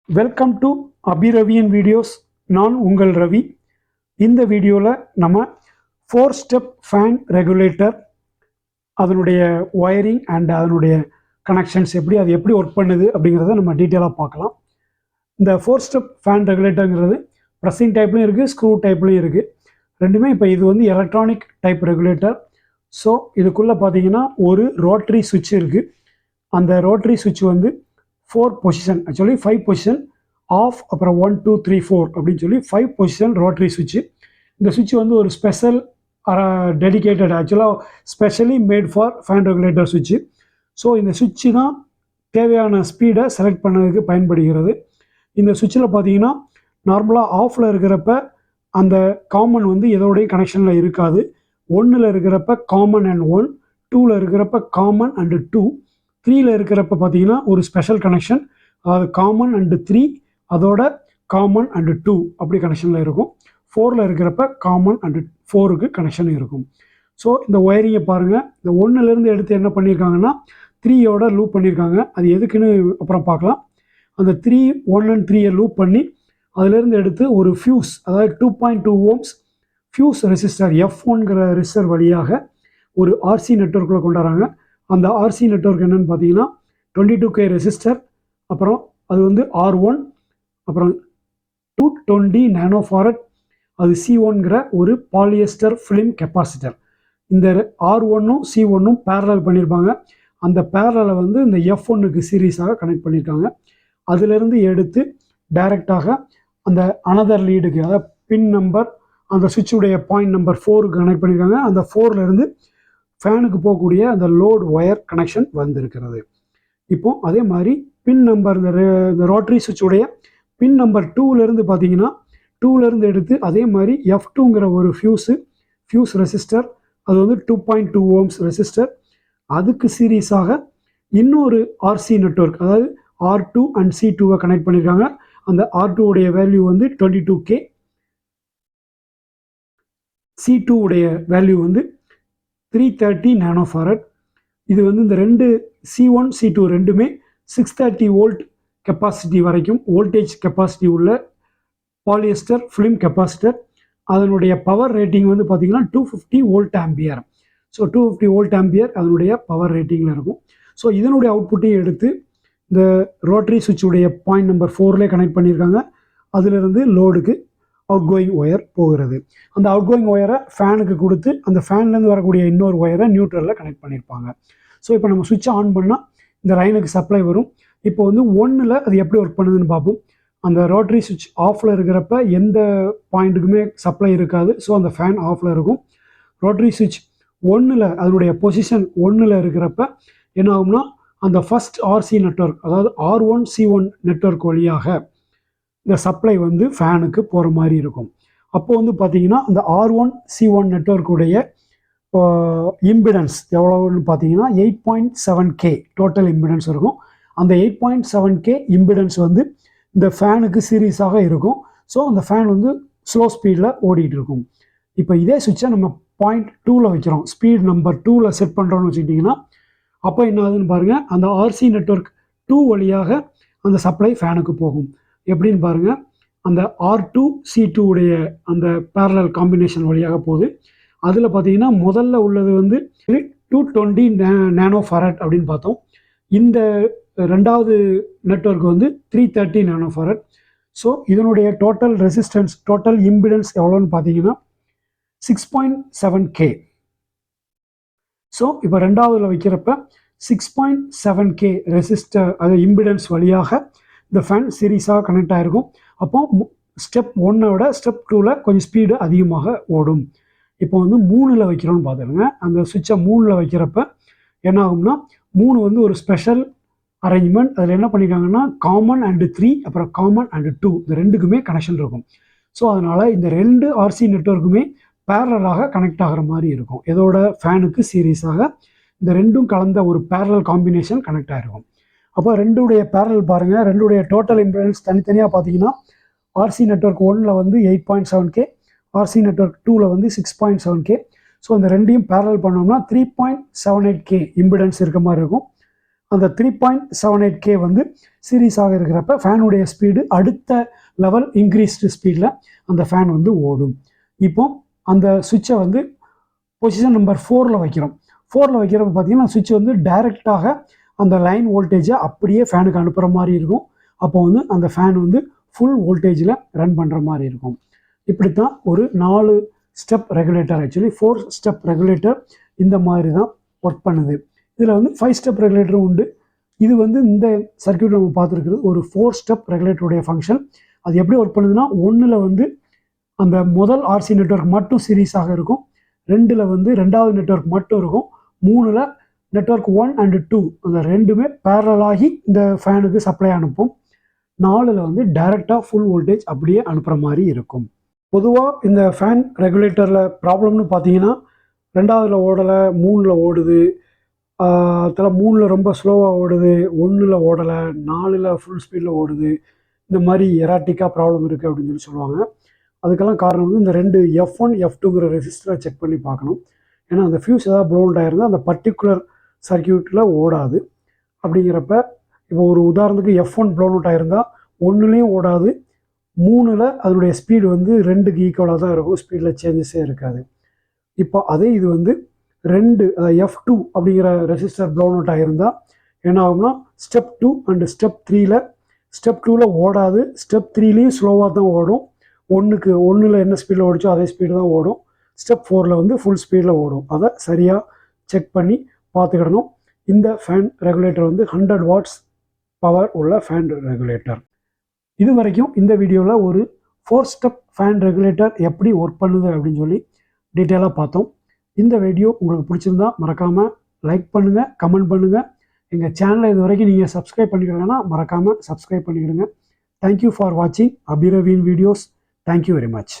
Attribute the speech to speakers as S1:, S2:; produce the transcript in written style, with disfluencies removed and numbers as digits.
S1: Welcome to அபிரவியன் videos. நான் உங்கள் ரவி. இந்த வீடியோவில் நம்ம 4 ஸ்டெப் ஃபேன் ரெகுலேட்டர் அதனுடைய ஒயரிங் அண்ட் அதனுடைய கனெக்ஷன்ஸ் அது எப்படி ஒர்க் பண்ணுது அப்படிங்கிறத நம்ம டீட்டெயிலாக பார்க்கலாம். இந்த 4 ஸ்டெப் ஃபேன் ரெகுலேட்டருங்கிறது ப்ரெஸ்ஸிங் டைப்லையும் இருக்குது, ஸ்க்ரூ டைப்லையும் இருக்குது. ரெண்டுமே இப்போ இது வந்து எலக்ட்ரானிக் டைப் ரெகுலேட்டர். ஸோ இதுக்குள்ளே பார்த்தீங்கன்னா ஒரு ரோட்டரி சுவிட்ச் இருக்குது. அந்த ரோட்டரி சுவிட்ச் வந்து 4 பொசிஷன், ஆக்சுவலி 5 பொசிஷன், ஆஃப், அப்புறம் 1 2 3 4 அப்படின்னு சொல்லி 5 பொசிஷன் ரோட்டரி சுவிட்சு. இந்த சுவிட்ச் வந்து ஒரு ஸ்பெஷல் டெடிக்கேட்டட், ஆக்சுவலாக specially made for fan regulator சுவிட்சு. ஸோ இந்த சுவிட்சு தான் தேவையான ஸ்பீடை செலக்ட் பண்ணதுக்கு பயன்படுகிறது. இந்த சுவிட்சில் பார்த்தீங்கன்னா நார்மலாக ஆஃபில் இருக்கிறப்ப அந்த காமன் வந்து எதோடையும் கனெக்ஷனில் இருக்காது. 1ல் இருக்கிறப்ப காமன் அண்ட் 1, 2ல் இருக்கிறப்ப காமன் அண்டு 2, 3ல் இருக்கிறப்ப பார்த்தீங்கன்னா ஒரு ஸ்பெஷல் கனெக்ஷன், அதாவது காமன் அண்டு 3 அதோட காமன் அண்டு 2 அப்படி கனெக்ஷனில் இருக்கும். 4ல் இருக்கிறப்ப காமன் அண்டு 4க்கு கனெக்ஷன் இருக்கும். ஸோ இந்த ஒயரிங்கை பாருங்கள். இந்த 1லேருந்து எடுத்து என்ன பண்ணியிருக்காங்கன்னா 3யோட லூப் பண்ணியிருக்காங்க. அது எதுக்குன்னு அப்புறம் பார்க்கலாம். அந்த 3, 1 and 3 லூப் பண்ணி அதிலேருந்து எடுத்து ஒரு ஃபியூஸ், அதாவது 2.2 ohms ஃபியூஸ் ரெசிஸ்டர் F1ங்கிற ரெசிஸ்டர் வழியாக ஒரு ஆர்சி நெட்வொர்க்கில் கொண்டாடுறாங்க. அந்த ஆர்சி நெட்வொர்க் என்னென்னு பார்த்தீங்கன்னா 22K ரெசிஸ்டர், அப்புறம் அது வந்து R1, அப்புறம் 220 நானோஃபாரட், அது C1ங்கிற ஒரு பாலியஸ்டர் ஃபிலிம் கெப்பாசிட்டர். இந்த R1ம் C1ம் பேரலல் பண்ணியிருப்பாங்க. அந்த பேரலை வந்து இந்த F1க்கு சீரீஸாக கனெக்ட் பண்ணியிருக்காங்க. அதிலிருந்து எடுத்து டைரெக்டாக அந்த அனதர் லீடுக்கு, அதாவது பின் நம்பர், அந்த சுவிட்சுடைய பாயிண்ட் நம்பர் 4க்கு கனெக்ட் பண்ணியிருக்காங்க. அந்த 4லேருந்து ஃபேனுக்கு போகக்கூடிய அந்த லோட் ஒயர் கனெக்ஷன் வந்திருக்கிறது. இப்போ அதே மாதிரி பின் நம்பர், இந்த ரோட்டரி சுவிட்சுடைய பின் நம்பர் 2லேருந்து பார்த்தீங்கன்னா 2லேருந்து எடுத்து அதே மாதிரி F2ங்கிற ஒரு ஃபியூஸ் ரெசிஸ்டர், அது வந்து 2.2 ohms ரெசிஸ்டர், அதுக்கு சீரீஸாக இன்னொரு ஆர்சி நெட்வொர்க், அதாவது R2 அண்ட் C2வை கனெக்ட் பண்ணியிருக்காங்க. அந்த R2 உடைய வேல்யூ வந்து 22K, C2 உடைய வேல்யூ வந்து 330 நானோஃபாரட். இது வந்து இந்த ரெண்டு C1 C2 ரெண்டுமே 630 வோல்ட் கெப்பாசிட்டி வரைக்கும் வோல்டேஜ் கெப்பாசிட்டி உள்ள பாலியஸ்டர் ஃபிலிம் கெப்பாசிட்டர். அதனுடைய பவர் ரேட்டிங் வந்து பார்த்தீங்கன்னா 250 volt ampere. So 250 volt ampere அதனுடைய பவர் ரேட்டிங்கில் இருக்கும். ஸோ இதனுடைய அவுட்புட்டையும் எடுத்து இந்த ரோட்டரி சுவிட்சுடைய பாயிண்ட் நம்பர் 4லே கனெக்ட் பண்ணியிருக்காங்க. அதிலிருந்து லோடுக்கு அவுட் கோயிங் ஒயர் போகிறது. அந்த அவுட் கோயிங் ஒயரை ஃபேனுக்கு கொடுத்து அந்த ஃபேன்லேருந்து வரக்கூடிய இன்னொரு ஒயரை நியூட்ரலில் கனெக்ட் பண்ணியிருப்பாங்க. ஸோ இப்போ நம்ம சுவிட்சை ஆன் பண்ணால் இந்த லைனுக்கு சப்ளை வரும். இப்போ வந்து 1ல் அது எப்படி ஒர்க் பண்ணுதுன்னு பார்ப்போம். அந்த ரோட்டரி சுவிட்ச் ஆஃபில் இருக்கிறப்ப எந்த பாயிண்ட்டுக்குமே சப்ளை இருக்காது. ஸோ அந்த ஃபேன் ஆஃபில் இருக்கும். ரோட்டரி சுவிட்ச் 1ல் அதனுடைய பொசிஷன் 1ல் இருக்கிறப்ப என்ன ஆகும்னா அந்த ஃபஸ்ட் ஆர்சி நெட்வொர்க், அதாவது R1 C1 நெட்வொர்க் வழியாக இந்த சப்ளை வந்து ஃபேனுக்கு போகிற மாதிரி இருக்கும். அப்போ வந்து பார்த்தீங்கன்னா அந்த R1 C1 நெட்வொர்க்குடைய இம்பிடன்ஸ் எவ்வளோன்னு பார்த்தீங்கன்னா 8.7K டோட்டல் இம்பிடன்ஸ் இருக்கும். அந்த 8.7K இம்பிடன்ஸ் வந்து இந்த ஃபேனுக்கு சீரீஸாக இருக்கும். ஸோ அந்த ஃபேன் வந்து ஸ்லோ ஸ்பீடில் ஓடிட்டு இருக்கும். இப்போ இதே சுவிட்சை நம்ம பாயிண்ட் 2ல் வைக்கிறோம், ஸ்பீட் நம்பர் 2ல் செட் பண்ணுறோன்னு வச்சுக்கிட்டிங்கன்னா அப்போ என்ன ஆகுதுன்னு பாருங்கள். அந்த ஆர்சி நெட்வொர்க் 2 வழியாக அந்த சப்ளை ஃபேனுக்கு போகும். எப்படின்னு பாருங்கள். அந்த R2 C2 உடைய அந்த பேரலல் காம்பினேஷன் வழியாக போகுது. அதில் பார்த்தீங்கன்னா முதல்ல உள்ளது வந்து 220 நானோஃபாரட் அப்படின்னு பார்த்தோம். இந்த ரெண்டாவது நெட்வொர்க் வந்து 330 நானோஃபாரட். ஸோ இதனுடைய டோட்டல் ரெசிஸ்டன்ஸ், டோட்டல் இம்பிடன்ஸ் எவ்வளோன்னு பார்த்தீங்கன்னா 6.7K. ஸோ இப்போ ரெண்டாவதுல வைக்கிறப்ப 6.7K ரெசிஸ்டர், அது இம்பிடன்ஸ் வழியாக இந்த ஃபேன் சீரீஸாக கனெக்ட் ஆகிருக்கும். அப்போ ஸ்டெப் 1விட ஸ்டெப் 2ல் கொஞ்சம் ஸ்பீடு அதிகமாக ஓடும். இப்போ வந்து 3ல் வைக்கிறோன்னு பார்த்துருங்க. அந்த சுவிட்சை 3ல் வைக்கிறப்ப என்ன ஆகும்னா 3 வந்து ஒரு ஸ்பெஷல் அரேஞ்ச்மெண்ட். அதில் என்ன பண்ணியிருக்காங்கன்னா காமன் அண்டு 3, அப்புறம் காமன் அண்டு 2, இந்த ரெண்டுக்குமே கனெக்ஷன் இருக்கும். ஸோ அதனால் இந்த ரெண்டு ஆர்சி நெட்வொர்க்குமே பேரலாக கனெக்ட் ஆகிற மாதிரி இருக்கும். இதோட ஃபேனுக்கு சீரீஸாக இந்த ரெண்டும் கலந்த ஒரு பேரலல் காம்பினேஷன் கனெக்ட் ஆகிருக்கும். அப்போ ரெண்டுடைய பேரல் பாருங்கள். ரெண்டுடைய டோட்டல் இம்பிடன்ஸ் தனித்தனியாக பார்த்தீங்கன்னா ஆர்சி நெட்வொர்க் 1ல் வந்து 8.7K, ஆர்சி நெட்வொர்க் 2ல் வந்து 6.7K. ஸோ அந்த ரெண்டையும் பேரல் பண்ணோம்னா 3.78K இம்பிடன்ஸ் இருக்க மாதிரி இருக்கும். அந்த 3.78K வந்து சீரீஸாக இருக்கிறப்ப ஃபேனுடைய ஸ்பீடு அடுத்த லெவல் இன்க்ரீஸ்டு ஸ்பீடில் அந்த ஃபேன் வந்து ஓடும். இப்போ அந்த சுவிட்சை வந்து பொசிஷன் நம்பர் 4ல் வைக்கிறோம். 4ல் வைக்கிறப்ப பார்த்தீங்கன்னா சுவிட்ச் வந்து டைரெக்டாக அந்த லைன் வோல்டேஜை அப்படியே ஃபேனுக்கு அனுப்புகிற மாதிரி இருக்கும். அப்போ வந்து அந்த ஃபேன் வந்து ஃபுல் வோல்டேஜில் ரன் பண்ணுற மாதிரி இருக்கும். இப்படித்தான் ஒரு 4 step regulator, actually 4 step regulator இந்த மாதிரி தான் ஒர்க் பண்ணுது. இதில் வந்து 5 ஸ்டெப் ரெகுலேட்டரும் உண்டு. இது வந்து இந்த சர்க்யூட் நம்ம பார்த்துருக்குறது ஒரு 4 ஸ்டெப் ரெகுலேட்டருடைய ஃபங்க்ஷன். அது எப்படி ஒர்க் பண்ணுதுன்னா, 1ல் வந்து அந்த முதல் ஆர்சி நெட்வொர்க் மட்டும் சீரீஸாக இருக்கும், 2ல் வந்து 2வது நெட்வொர்க் மட்டும் இருக்கும், 3ல் நெட்வொர்க் 1 அண்ட் 2 அந்த ரெண்டுமே பேரலாகி இந்த ஃபேனுக்கு சப்ளை அனுப்பும். 4ல் வந்து டைரெக்டாக ஃபுல் வோல்டேஜ் அப்படியே அனுப்புகிற மாதிரி இருக்கும். பொதுவாக இந்த ஃபேன் ரெகுலேட்டரில் ப்ராப்ளம்னு பார்த்தீங்கன்னா, 2வதுல ஓடலை, 3ல் ஓடுது, அதில் 3ல் ரொம்ப ஸ்லோவாக ஓடுது, 1ல் ஓடலை, 4ல் ஃபுல் ஸ்பீடில் ஓடுது, இந்த மாதிரி எராட்டிக்காக ப்ராப்ளம் இருக்குது அப்படின்னு சொல்லுவாங்க. அதுக்கெல்லாம் காரணம் வந்து இந்த 2 F1 F2ங்கிற ரெசிஸ்டரை செக் பண்ணி பார்க்கணும். ஏன்னா அந்த ஃபியூஸ் ஏதாவது ப்ளோன் ஆயிருந்தால் அந்த பர்டிகுலர் சர்க்யூட்டில் ஓடாது. அப்படிங்கிறப்ப இப்போ ஒரு உதாரணத்துக்கு F1 ப்ளோன் அவுட் ஆயிருந்தால் 1லேயும் ஓடாது, 3ல் அதனுடைய ஸ்பீடு வந்து 2க்கு ஈக்குவலாக தான் இருக்கும், ஸ்பீடில் சேஞ்சஸே இருக்காது. இப்போ அதே இது வந்து 2 F2 அப்படிங்கிற ரெசிஸ்டர் ப்ளோன் அவுட் ஆகிருந்தால் என்ன ஆகும்னா, ஸ்டெப் 2 அண்ட் ஸ்டெப் 3ல் ஸ்டெப் 2ல் ஓடாது, ஸ்டெப் 3லேயும் ஸ்லோவாக தான் ஓடும். 1ல் என்ன ஸ்பீடில் ஓடிச்சோ அதே ஸ்பீடு தான் ஓடும். ஸ்டெப் 4ல் வந்து ஃபுல் ஸ்பீடில் ஓடும். அதை சரியாக செக் பண்ணி பார்த்துக்கிடணும். இந்த ஃபேன் ரெகுலேட்டர் வந்து 100 வாட்ஸ் பவர் உள்ள ஃபேன் ரெகுலேட்டர். இது வரைக்கும் இந்த வீடியோவில் ஒரு 4 ஸ்டெப் ஃபேன் ரெகுலேட்டர் எப்படி ஒர்க் பண்ணுது அப்படின்னு சொல்லி டீட்டெயிலாக பார்த்தோம். இந்த வீடியோ உங்களுக்கு பிடிச்சிருந்தா மறக்காமல் லைக் பண்ணுங்கள், கமெண்ட் பண்ணுங்கள். எங்கள் சேனலை இது வரைக்கும் நீங்கள் சப்ஸ்கிரைப் பண்ணிக்கிறீங்கன்னா மறக்காமல் சப்ஸ்கிரைப் பண்ணிக்கிடுங்க. தேங்க்யூ ஃபார் வாட்சிங் அபிரவின் வீடியோஸ். Thank you very much.